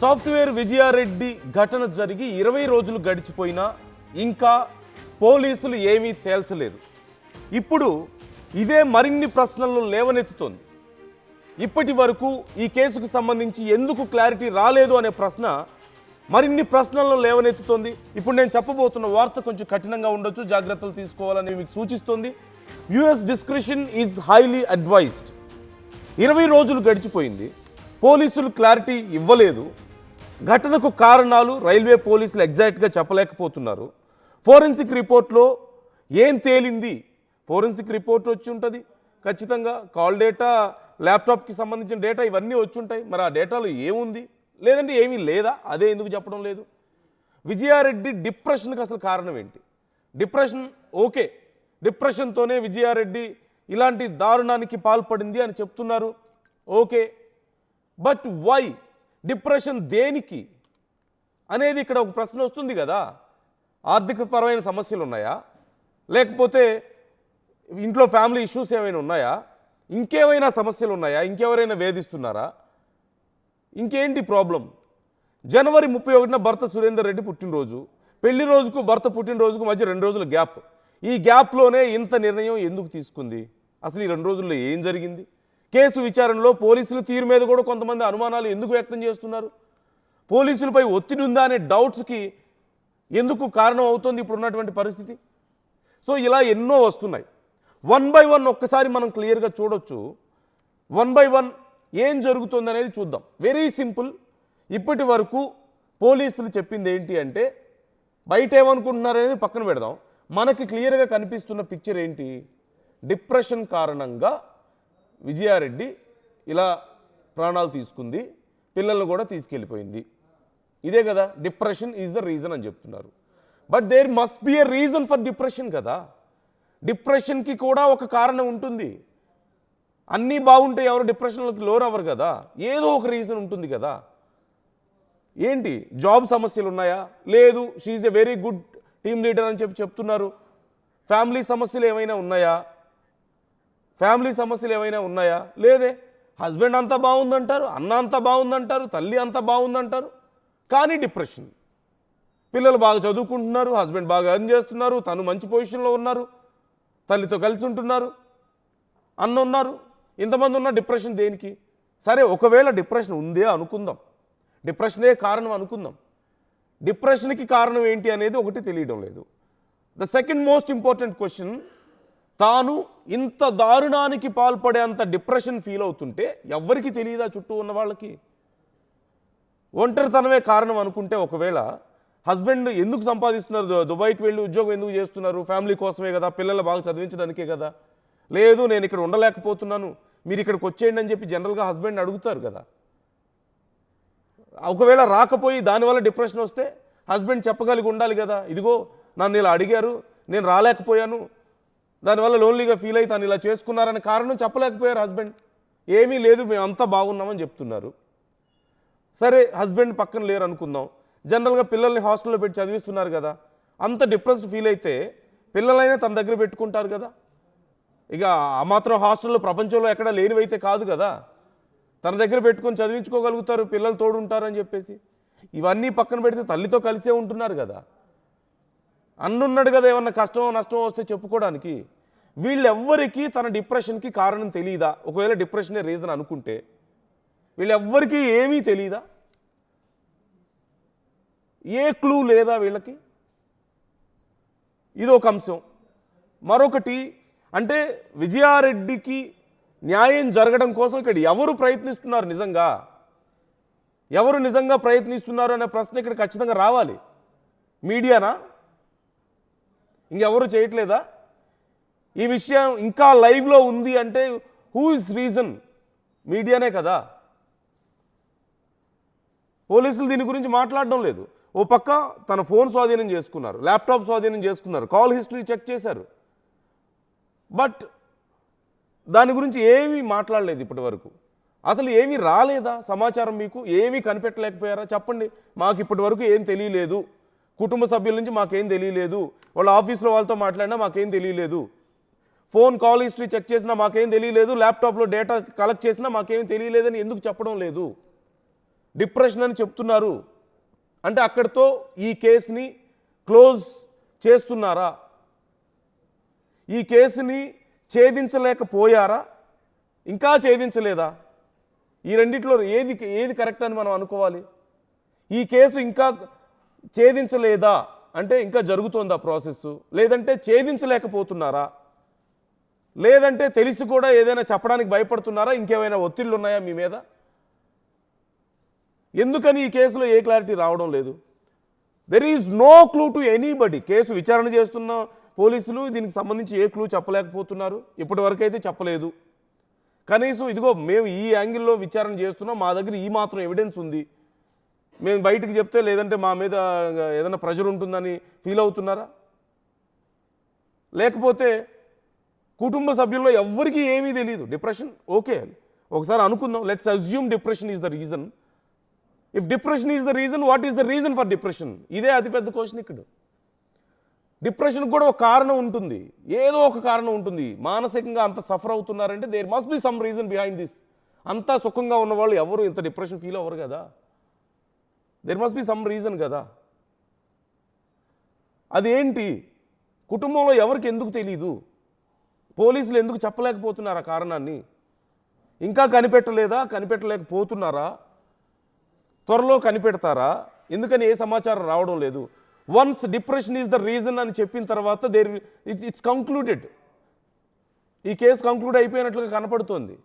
Software Vijaya Reddy ఘటన జరిగి 20 రోజులు గడిచిపోయినా ఇంకా పోలీసులు ఏమీ తేల్చలేదు. ఇప్పుడు ఇదే మరిన్ని ప్రశ్నలను లేవనెత్తుతోంది. ఇప్పటి వరకు ఈ కేసుకు సంబంధించి ఎందుకు క్లారిటీ రాలేదు అనే ప్రశ్న మరిన్ని ప్రశ్నలను లేవనెత్తుతోంది. ఇప్పుడు నేను చెప్పబోతున్న వార్త కొంచెం కఠినంగా ఉండొచ్చు, జాగ్రత్తలు తీసుకోవాలని మీకు సూచిస్తోంది. US discretion is highly advised. 20 రోజులు గడిచిపోయింది, పోలీసులు క్లారిటీ ఇవ్వలేదు. ఘటనకు కారణాలు రైల్వే పోలీసులు ఎగ్జాక్ట్గా చెప్పలేకపోతున్నారు. ఫోరెన్సిక్ రిపోర్ట్లో ఏం తేలింది? ఫోరెన్సిక్ రిపోర్ట్ వచ్చి ఉంటుంది ఖచ్చితంగా, కాల్ డేటా, ల్యాప్టాప్కి సంబంధించిన డేటా ఇవన్నీ వచ్చి ఉంటాయి. మరి ఆ డేటాలో ఏముంది, లేదంటే ఏమీ లేదా, అదే ఎందుకు చెప్పడం లేదు? విజయారెడ్డి డిప్రెషన్కి అసలు కారణం ఏంటి? డిప్రెషన్ ఓకే, డిప్రెషన్తోనే విజయారెడ్డి ఇలాంటి దారుణానికి పాల్పడింది అని చెప్తున్నారు, ఓకే. బట్ వై డిప్రెషన్, దేనికి అనేది ఇక్కడ ఒక ప్రశ్న వస్తుంది కదా. ఆర్థికపరమైన సమస్యలు ఉన్నాయా, లేకపోతే ఇంట్లో ఫ్యామిలీ ఇష్యూస్ ఏమైనా ఉన్నాయా, ఇంకేమైనా సమస్యలు ఉన్నాయా, ఇంకెవరైనా వేధిస్తున్నారా, ఇంకేంటి ప్రాబ్లం? జనవరి 31న భర్త సురేందర్ రెడ్డి పుట్టినరోజు, పెళ్లి రోజుకు భర్త పుట్టినరోజుకు మధ్య 2 రోజుల గ్యాప్. ఈ గ్యాప్లోనే ఇంత నిర్ణయం ఎందుకు తీసుకుంది? అసలు ఈ 2 రోజుల్లో ఏం జరిగింది? కేసు విచారణలో పోలీసుల తీరు మీద కూడా కొంతమంది అనుమానాలు ఎందుకు వ్యక్తం చేస్తున్నారు? పోలీసులపై ఒత్తిడి ఉందా అనే డౌట్స్కి ఎందుకు కారణం అవుతుంది ఇప్పుడు ఉన్నటువంటి పరిస్థితి? సో ఇలా ఎన్నో వస్తున్నాయి. 1 by 1 ఒక్కసారి మనం క్లియర్గా చూడొచ్చు. 1 by 1 ఏం జరుగుతుంది అనేది చూద్దాం. Very simple. ఇప్పటి వరకు పోలీసులు చెప్పింది ఏంటి అంటే, బయట ఏమనుకుంటున్నారు అనేది పక్కన పెడదాం. మనకి క్లియర్గా కనిపిస్తున్న పిక్చర్ ఏంటి? డిప్రెషన్ కారణంగా విజయారెడ్డి ఇలా ప్రాణాలు తీసుకుంది, పిల్లలను కూడా తీసుకెళ్ళిపోయింది. ఇదే కదా, డిప్రెషన్ ఈజ్ ద రీజన్ అని చెప్తున్నారు. But there must be a reason for depression కదా. డిప్రెషన్కి కూడా ఒక కారణం ఉంటుంది. అన్నీ బాగుంటే ఎవరు డిప్రెషన్లోకి లోన్ అవ్వరు కదా, ఏదో ఒక రీజన్ ఉంటుంది కదా. ఏంటి? జాబ్ సమస్యలు ఉన్నాయా? లేదు, she's a very good team leader అని చెప్తున్నారు. ఫ్యామిలీ సమస్యలు ఏమైనా ఉన్నాయా? ఫ్యామిలీ సమస్యలు ఏమైనా ఉన్నాయా? లేదే. హస్బెండ్ అంతా బాగుందంటారు, అన్న అంతా బాగుందంటారు, తల్లి అంతా బాగుందంటారు, కానీ డిప్రెషన్. పిల్లలు బాగా చదువుకుంటున్నారు, హస్బెండ్ బాగా ఎర్న్ చేస్తున్నారు, తను మంచి పొజిషన్లో ఉన్నారు, తల్లితో కలిసి ఉంటున్నారు, అన్న ఉన్నారు, ఇంతమంది ఉన్న డిప్రెషన్ దేనికి? సరే, ఒకవేళ డిప్రెషన్ ఉందే అనుకుందాం, డిప్రెషనే కారణం అనుకుందాం. డిప్రెషన్కి కారణం ఏంటి అనేది ఒకటి తెలియడం లేదు. The second most important question, తాను ఇంత దారుణానికి పాల్పడే అంత డిప్రెషన్ ఫీల్ అవుతుంటే ఎవ్వరికి తెలియదా? చుట్టూ ఉన్న వాళ్ళకి. ఒంటరితనమే కారణం అనుకుంటే, ఒకవేళ హస్బెండ్ ఎందుకు సంపాదిస్తున్నారు, దుబాయ్కి వెళ్ళి ఉద్యోగం ఎందుకు చేస్తున్నారు? ఫ్యామిలీ కోసమే కదా, పిల్లలు బాగా చదివించడానికే కదా. లేదు, నేను ఇక్కడ ఉండలేకపోతున్నాను, మీరు ఇక్కడికి వచ్చేయండి అని చెప్పి జనరల్గా హస్బెండ్ అడుగుతారు కదా. ఒకవేళ రాకపోయి దానివల్ల డిప్రెషన్ వస్తే హస్బెండ్ చెప్పగలిగి ఉండాలి కదా, ఇదిగో నన్ను ఇలా అడిగారు, నేను రాలేకపోయాను, దానివల్ల లోన్లీగా ఫీల్ అయి తను ఇలా చేసుకున్నారనే కారణం చెప్పలేకపోయారు హస్బెండ్. ఏమీ లేదు, మేము అంతా బాగున్నామని చెప్తున్నారు. సరే, హస్బెండ్ పక్కన లేరు అనుకుందాం. జనరల్గా పిల్లల్ని హాస్టల్లో పెట్టి చదివిస్తున్నారు కదా, అంత డిప్రెస్డ్ ఫీల్ అయితే పిల్లలైనా తన దగ్గర పెట్టుకుంటారు కదా. ఇక ఆ మాత్రం హాస్టల్లో ప్రపంచంలో ఎక్కడ లేనివైతే కాదు కదా, తన దగ్గర పెట్టుకొని చదివించుకోగలుగుతారు, పిల్లలు తోడుంటారని చెప్పేసి. ఇవన్నీ పక్కన పెడితే తల్లితో కలిసే ఉంటున్నారు కదా, అన్నున్నాడు కదా ఏమన్నా కష్టమో నష్టమో వస్తే చెప్పుకోవడానికి. వీళ్ళెవ్వరికీ తన డిప్రెషన్కి కారణం తెలియదా? ఒకవేళ డిప్రెషనే రీజన్ అనుకుంటే వీళ్ళెవ్వరికీ ఏమీ తెలియదా? ఏ క్లూ లేదా వీళ్ళకి? ఇది ఒక అంశం. మరొకటి అంటే, విజయారెడ్డికి న్యాయం జరగడం కోసం ఇక్కడ ఎవరు ప్రయత్నిస్తున్నారు? నిజంగా ఎవరు నిజంగా ప్రయత్నిస్తున్నారు అనే ప్రశ్న ఇక్కడ ఖచ్చితంగా రావాలి. మీడియానా? ఇంకెవరు చేయట్లేదా? ఈ విషయం ఇంకా లైవ్లో ఉంది అంటే హూ ఇస్ రీజన్? మీడియానే కదా. పోలీసులు దీని గురించి మాట్లాడడం లేదు. ఓ పక్క తన ఫోన్ స్వాధీనం చేసుకున్నారు, ల్యాప్టాప్ స్వాధీనం చేసుకున్నారు, కాల్ హిస్టరీ చెక్ చేశారు, బట్ దాని గురించి ఏమీ మాట్లాడలేదు ఇప్పటి వరకు. అసలు ఏమీ రాలేదా సమాచారం? మీకు ఏమీ కనిపెట్టలేకపోయారా? చెప్పండి, మాకు ఇప్పటి వరకు ఏం తెలియలేదు, కుటుంబ సభ్యుల నుంచి మాకేం తెలియలేదు, వాళ్ళ ఆఫీస్లో వాళ్ళతో మాట్లాడినా మాకేం తెలియలేదు, ఫోన్ కాల్ హిస్టరీ చెక్ చేసినా మాకేం తెలియలేదు, ల్యాప్టాప్లో డేటా కలెక్ట్ చేసినా మాకేం తెలియలేదని ఎందుకు చెప్పడం లేదు? డిప్రెషన్ అని చెప్తున్నారు. అంటే అక్కడితో ఈ కేసుని క్లోజ్ చేస్తున్నారా? ఈ కేసుని ఛేదించలేకపోయారా? ఇంకా ఛేదించలేదా? ఈ రెండిట్లో ఏది కరెక్ట్ అని మనం అనుకోవాలి? ఈ కేసు ఇంకా ఛేదించలేదా అంటే ఇంకా జరుగుతోందా ప్రాసెస్? లేదంటే ఛేదించలేకపోతున్నారా? లేదంటే తెలిసి కూడా ఏదైనా చెప్పడానికి భయపడుతున్నారా? ఇంకేమైనా ఒత్తిళ్ళు ఉన్నాయా మీ మీద? ఎందుకని ఈ కేసులో ఏ క్లారిటీ రావడం లేదు? There is no clue to anybody. Case విచారణ చేస్తున్న పోలీసులు దీనికి సంబంధించి ఏ క్లూ చెప్పలేకపోతున్నారు. ఇప్పటి వరకు అయితే చెప్పలేదు. కనీసం ఇదిగో మేము ఈ యాంగిల్లో విచారణ చేస్తున్నాం, మా దగ్గర ఈ మాత్రం ఎవిడెన్స్ ఉంది, మేము బయటికి చెప్తే లేదంటే మా మీద ఏదైనా ప్రెషర్ ఉంటుందని ఫీల్ అవుతున్నారా? లేకపోతే కుటుంబ సభ్యుల్లో ఎవ్వరికీ ఏమీ తెలియదు. డిప్రెషన్ ఓకే, ఒకసారి అనుకుందాం, let's assume depression is the reason. If depression is the reason, what is the reason for depression? ఇదే అతిపెద్ద క్వశ్చన్ ఇక్కడ. డిప్రెషన్ కూడా ఒక కారణం ఉంటుంది, ఏదో ఒక కారణం ఉంటుంది. మానసికంగా అంత సఫర్ అవుతున్నారంటే there must be some reason behind this. అంతా సుఖంగా ఉన్న వాళ్ళు ఎవరు ఇంత డిప్రెషన్ ఫీల్ అవ్వరు కదా. There must be some reason కదా. అదేంటి? కుటుంబంలో ఎవరికి ఎందుకు తెలీదు? పోలీసులు ఎందుకు చెప్పలేకపోతున్నారు ఆ కారణాన్ని? ఇంకా కనిపెట్టలేదా? కనిపెట్టలేకపోతున్నారా? త్వరలో కనిపెడతారా? ఎందుకని ఏ సమాచారం రావడం లేదు? Once depression is the reason అని చెప్పిన తర్వాత ఇట్స్ కంక్లూడెడ్. ఈ కేసు కంక్లూడ్ అయిపోయినట్లుగా కనపడుతోంది.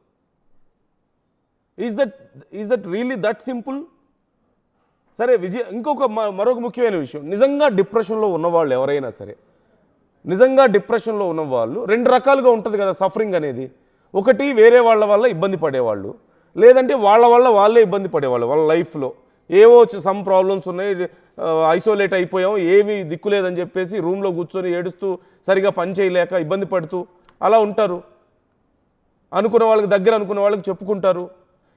Is that really that simple? సరే మరొక ముఖ్యమైన విషయం, నిజంగా డిప్రెషన్లో ఉన్నవాళ్ళు ఎవరైనా సరే, నిజంగా డిప్రెషన్లో ఉన్నవాళ్ళు రెండు రకాలుగా ఉంటుంది కదా సఫరింగ్ అనేది. ఒకటి వేరే వాళ్ళ వల్ల ఇబ్బంది పడేవాళ్ళు, లేదంటే వాళ్ళ వల్ల వాళ్ళే ఇబ్బంది పడేవాళ్ళు. వాళ్ళ లైఫ్లో ఏవో సమ్ ప్రాబ్లమ్స్ ఉన్నాయి, ఐసోలేట్ అయిపోయాం, ఏమీ దిక్కులేదని చెప్పేసి రూమ్లో కూర్చొని ఏడుస్తూ సరిగా పని చేయలేక ఇబ్బంది పడుతూ అలా ఉంటారు. అనుకున్న వాళ్ళకి అనుకున్న వాళ్ళకి చెప్పుకుంటారు.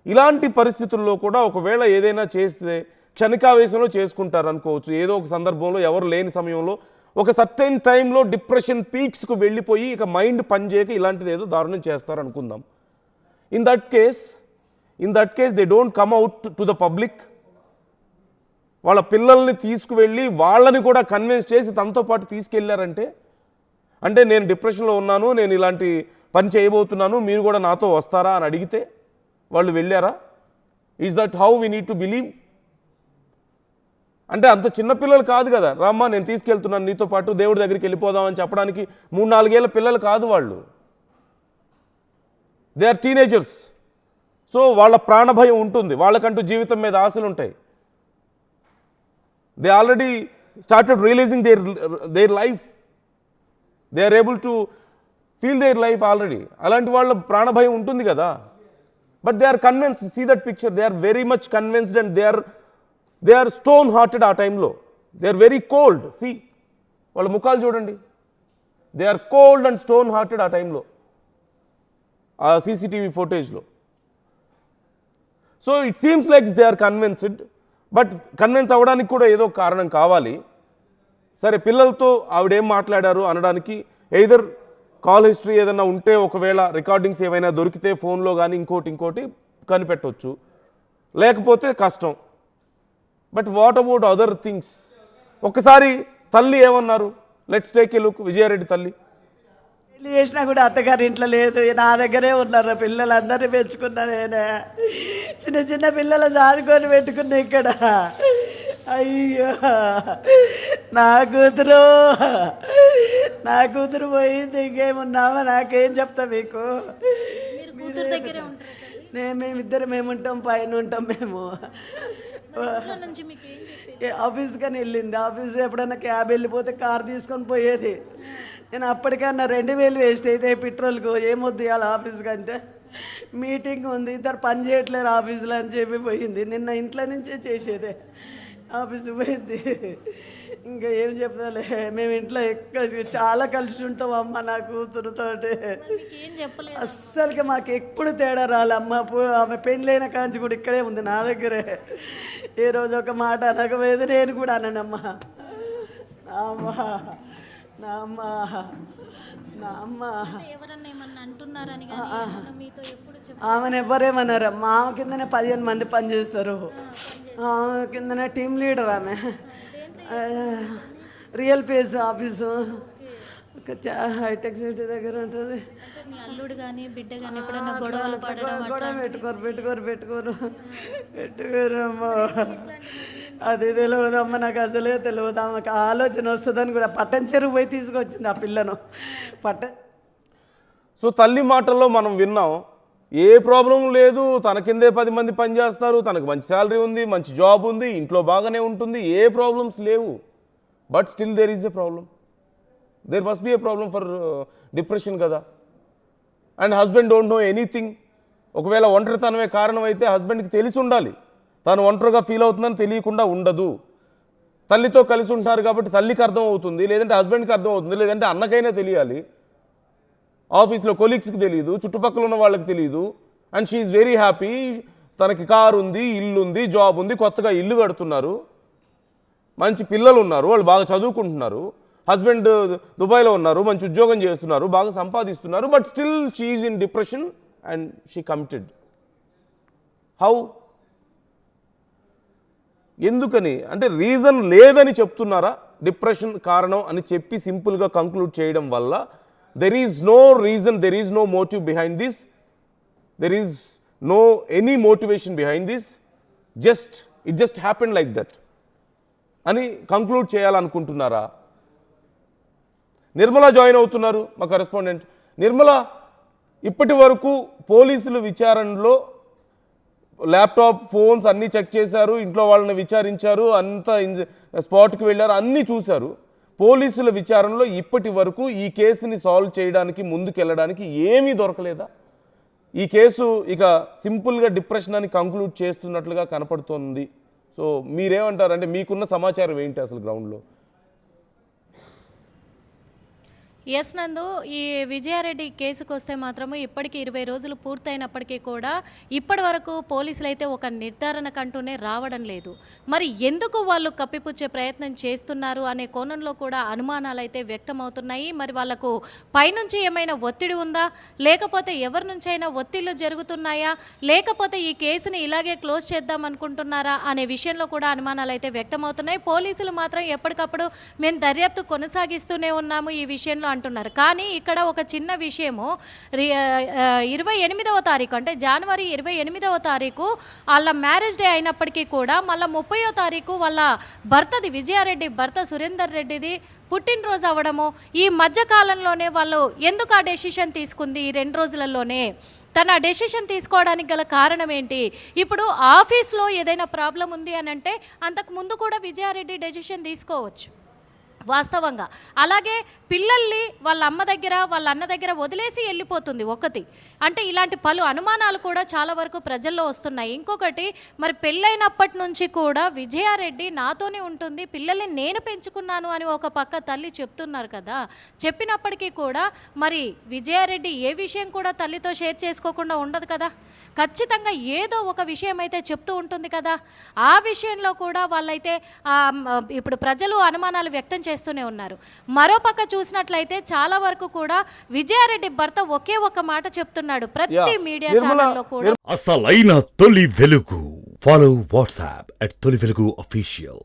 ఇలాంటి పరిస్థితుల్లో కూడా ఒకవేళ ఏదైనా చేస్తే క్షణికావేశంలో చేసుకుంటారు అనుకోవచ్చు. ఏదో ఒక సందర్భంలో ఎవరు లేని సమయంలో ఒక సర్టైన్ టైంలో డిప్రెషన్ పీక్స్కు వెళ్ళిపోయి ఇక మైండ్ పనిచేయక ఇలాంటిది ఏదో దారుణం చేస్తారు అనుకుందాం. In that case they don't come out to the public. వాళ్ళ పిల్లల్ని తీసుకువెళ్ళి వాళ్ళని కూడా కన్విన్స్ చేసి తనతో పాటు తీసుకెళ్లారంటే, అంటే నేను డిప్రెషన్లో ఉన్నాను, నేను ఇలాంటి పని చేయబోతున్నాను, మీరు కూడా నాతో వస్తారా అని అడిగితే వాళ్ళు వెళ్ళారా? Is that how we need to believe? అంటే అంత చిన్నపిల్లలు కాదు కదా, రామ్మా నేను తీసుకెళ్తున్నాను నీతో పాటు, దేవుడి దగ్గరికి వెళ్ళిపోదామని చెప్పడానికి 3-4 ఏళ్ళ పిల్లలు కాదు వాళ్ళు. They are teenagers. సో వాళ్ళ ప్రాణభయం ఉంటుంది, వాళ్ళకంటూ జీవితం మీద ఆశలు ఉంటాయి. They already started realising their life. They are able to feel their life already. అలాంటి వాళ్ళ ప్రాణభయం ఉంటుంది కదా. But they are convinced. See that picture, they are very much convinced and they are stone hearted. ఆ టైంలో they are very cold. See వాళ్ళ ముఖాలు చూడండి, they are cold and stone hearted ఆ టైంలో, ఆ సీసీటీవీ ఫుటేజ్లో. So it seems like they are convinced. But convince అవ్వడానికి కూడా ఏదో కారణం కావాలి. సరే, పిల్లలతో ఆవిడేం మాట్లాడారు అనడానికి ఎయిదర్ కాల్ హిస్టరీ ఏదైనా ఉంటే, ఒకవేళ రికార్డింగ్స్ ఏమైనా దొరికితే ఫోన్లో కానీ ఇంకోటి కనిపెట్టవచ్చు, లేకపోతే కష్టం. But what about other things? ఒకసారి తల్లి ఏమన్నారు? Let's take a look. Vijaya Reddy తల్లి పెళ్లి చేసినా కూడా అత్తగారి ఇంట్లో లేదు, నా దగ్గరే ఉన్నారు. పిల్లలందరినీ పెంచుకున్నా నేనే. చిన్న పిల్లలు జాదుకొని పెట్టుకున్నా ఇక్కడ. అయ్యో నా కూతురు పోయింది, ఇంకేమున్నామా? నాకేం చెప్తా మీకు? మేము ఉంటాం, పైన ఉంటాం మేము. ఆఫీస్ కానీ వెళ్ళింది. ఆఫీస్ ఎప్పుడన్నా క్యాబ్ వెళ్ళిపోతే కార్ తీసుకొని పోయేది. నేను అప్పటికన్నా 2000 వేస్ట్ అయితే పెట్రోల్కు ఏమొద్దు ఇవాళ ఆఫీస్ కంటే. మీటింగ్ ఉంది, ఇద్దరు పని చేయట్లేరు ఆఫీసులో అని చెప్పి పోయింది. నిన్న ఇంట్లో నుంచే చేసేదే, ఆఫీస్కి పోయింది. ఇంకా ఏం చెప్తాలే, మేము ఇంట్లో చాలా కలిసి ఉంటాం అమ్మ నా కూతురుతోటి. అస్సలకి మాకు ఎప్పుడు తేడా రాలే. ఆమె పెళ్ళైన కాంచి కూడా ఇక్కడే ఉంది నా దగ్గరే. ఏ రోజు ఒక మాట అనకపోయేది, నేను కూడా అననమ్మా. అమ్మా నా అమ్మ నా అమ్మ ఎవరన్నా ఏమన్నా అంటున్నారని కానీ ఏమన్నా మీతో ఎప్పుడు ఆమెను ఎవరేమన్నారు మా కిందనే 15 మంది పనిచేస్తారు. ఆమె కిందనే టీం లీడర్ ఆమె. రియల్ పేస్ ఆఫీసు హైటెక్ సిటీ దగ్గర ఉంటుంది. అంటే మీ అల్లుడు కానీ బిడ్డ కానీ ఎప్పుడన్నా గొడవలు పడడం పెట్టుకోరమ్మా. అది తెలియదమ్మా, నాకు అసలే తెలియదు. ఆమెకు ఆలోచన వస్తుందని కూడా పట్టం చెరువు పోయి తీసుకొచ్చింది ఆ పిల్లను. సో తల్లి మాటల్లో మనం విన్నాం, ఏ ప్రాబ్లం లేదు, తన కిందే 10 మంది పనిచేస్తారు, తనకు మంచి శాలరీ ఉంది, మంచి జాబ్ ఉంది, ఇంట్లో బాగానే ఉంటుంది, ఏ ప్రాబ్లమ్స్ లేవు. But still there is a problem. There must be a problem for depression కదా. And husband don't know anything. ఒకవేళ ఒంటరితనమే కారణం అయితే హస్బెండ్కి తెలిసి ఉండాలి. తాను ఒంటరిగా ఫీల్ అవుతుందని తెలియకుండా ఉండదు. తల్లితో కలిసి ఉంటారు కాబట్టి తల్లికి అర్థం అవుతుంది, లేదంటే హస్బెండ్కి అర్థం అవుతుంది, లేదంటే అన్నకైనా తెలియాలి. ఆఫీస్లో కొలీగ్స్కి తెలియదు, చుట్టుపక్కల ఉన్న వాళ్ళకి తెలియదు. And she is very happy. తనకి కారు ఉంది, ఇల్లు ఉంది, జాబ్ ఉంది, కొత్తగా ఇల్లు కడుతున్నారు, మంచి పిల్లలు ఉన్నారు, వాళ్ళు బాగా చదువుకుంటున్నారు, హస్బెండ్ దుబాయ్లో ఉన్నారు, మంచి ఉద్యోగం చేస్తున్నారు, బాగా సంపాదిస్తున్నారు. But still she is in depression and she committed. How? ఎందుకని అంటే రీజన్ లేదని చెప్తున్నారా? డిప్రెషన్ కారణం అని చెప్పి సింపుల్గా కంక్లూడ్ చేయడం వల్ల there is no reason, there is no motive behind this, there is no any motivation behind this, it just happened like that అని కంక్లూడ్ చేయాలనుకుంటున్నారా? నిర్మల జాయిన్ అవుతున్నారు మా కరెస్పాండెంట్. నిర్మల, ఇప్పటి వరకు పోలీసులు విచారణలో ల్యాప్టాప్, ఫోన్స్ అన్నీ చెక్ చేశారు, ఇంట్లో వాళ్ళని విచారించారు, అంతా స్పాట్కి వెళ్ళారు, అన్నీ చూశారు. పోలీసుల విచారణలో ఇప్పటి వరకు ఈ కేసుని సాల్వ్ చేయడానికి, ముందుకెళ్ళడానికి ఏమీ దొరకలేదా? ఈ కేసు ఇక సింపుల్గా డిప్రెషన్ అని కంక్లూడ్ చేస్తున్నట్లుగా కనపడుతోంది. సో మీరేమంటారు? అంటే మీకున్న సమాచారం ఏంటి అసలు గ్రౌండ్లో? ఎస్ నందు, ఈ విజయారెడ్డి కేసుకు వస్తే మాత్రము ఇప్పటికి 20 రోజులు పూర్తయినప్పటికీ కూడా ఇప్పటి వరకు పోలీసులు అయితే ఒక నిర్ధారణకంటూనే రావడం లేదు. మరి ఎందుకు వాళ్ళు కప్పిపుచ్చే ప్రయత్నం చేస్తున్నారు అనే కోణంలో కూడా అనుమానాలు అయితే వ్యక్తమవుతున్నాయి. మరి వాళ్ళకు పైనుంచి ఏమైనా ఒత్తిడి ఉందా, లేకపోతే ఎవరి నుంచైనా ఒత్తిళ్లు జరుగుతున్నాయా, లేకపోతే ఈ కేసుని ఇలాగే క్లోజ్ చేద్దాం అనుకుంటున్నారా అనే విషయంలో కూడా అనుమానాలు అయితే వ్యక్తమవుతున్నాయి. పోలీసులు మాత్రం ఎప్పటికప్పుడు మేము దర్యాప్తు కొనసాగిస్తూనే ఉన్నాము ఈ విషయంలో అంటున్నారు. కానీ ఇక్కడ ఒక చిన్న విషయము, 28వ తారీఖు అంటే జనవరి 28వ తారీఖు వాళ్ళ మ్యారేజ్ డే అయినప్పటికీ కూడా మళ్ళీ 30వ తారీఖు వాళ్ళ భర్తది, విజయారెడ్డి భర్త సురేందర్ రెడ్డిది పుట్టినరోజు అవ్వడము, ఈ మధ్యకాలంలోనే వాళ్ళు ఎందుకు ఆ డెసిషన్ తీసుకుంది ఈ 2 రోజులలోనే, తన డెసిషన్ తీసుకోవడానికి గల కారణం ఏంటి? ఇప్పుడు ఆఫీస్లో ఏదైనా ప్రాబ్లం ఉంది అని అంటే అంతకు ముందు కూడా విజయారెడ్డి డెసిషన్ తీసుకోవచ్చు వాస్తవంగా. అలాగే పిల్లల్ని వాళ్ళ అమ్మ దగ్గర, వాళ్ళ అన్న దగ్గర వదిలేసి వెళ్ళిపోతుంది ఒకటి. అంటే ఇలాంటి పలు అనుమానాలు కూడా చాలా వరకు ప్రజల్లో వస్తున్నాయి. ఇంకొకటి, మరి పెళ్ళైనప్పటి నుంచి కూడా విజయారెడ్డి నాతోనే ఉంటుంది, పిల్లల్ని నేను పెంచుకున్నాను అని ఒక పక్క తల్లి చెప్తున్నారు కదా. చెప్పినప్పటికీ కూడా మరి విజయారెడ్డి ఏ విషయం కూడా తల్లితో షేర్ చేసుకోకుండా ఉండదు కదా. ఖచ్చితంగా ఏదో ఒక విషయం అయితే చెప్తూ ఉంటుంది కదా. ఆ విషయంలో కూడా వాళ్ళైతే ఇప్పుడు ప్రజలు అనుమానాలు వ్యక్తం చేస్తూనే ఉన్నారు. మరోపక్క చూసినట్లయితే చాలా వరకు కూడా విజయారెడ్డి భర్త ఒకే ఒక మాట చెప్తున్నాడు ప్రతి మీడియా ఛానల్లో కూడా. అసలైన తొలి వెలుగు. ఫాలో వాట్సాప్ @తొలి వెలుగు అఫీషియల్.